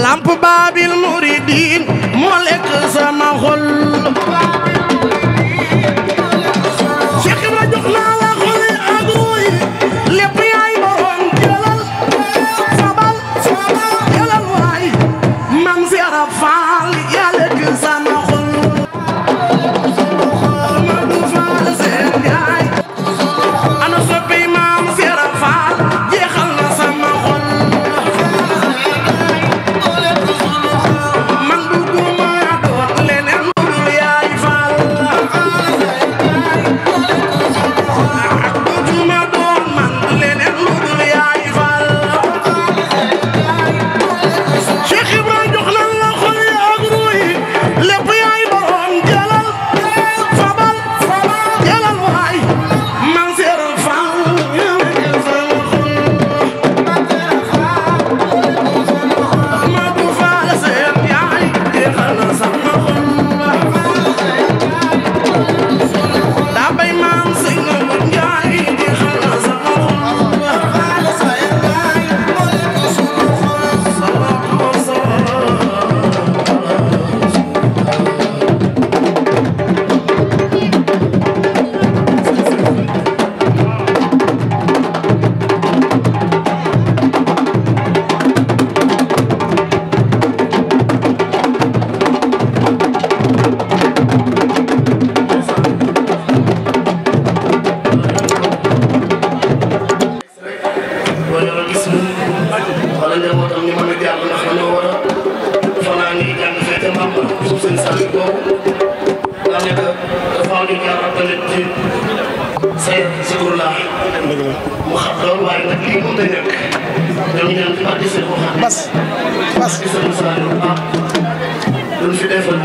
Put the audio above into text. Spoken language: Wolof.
lamp baabil muridin moo lekk sama xol Cheikh Ibra jox naa la xol ak ruuy lépp yaay borom jëlal sabal jëlal waay mam si arab faal yaa lekk sama xol Amadou Fall seen yaay ana soppi mam si arab faal jeexal na sama xol man dugguma doot leneen lu dul yaay faal dugguma doot man leneen lu dul yaay faal Cheikh Ibra jox na la xol ak ruuy lépp yaay borom jëlal fabal jëlal waay man seeral faal Amadou Fall seen yaay jeexal na sama xol daa bay maam sëñ na bu njaay jeexal na sama wala njabootam ñu mën a jàpp ndax dañoo war a fanaa ngi jàng fekk maam suuf seen sànni boobu daa nekk dafa am ñu jaar tamit ci say zikrullah mu xam loolu waaye nag lii mënut a ñàkk dañu ñaan ci parti seen boo xam ne bas ci seen Saliou ah duñ fi defal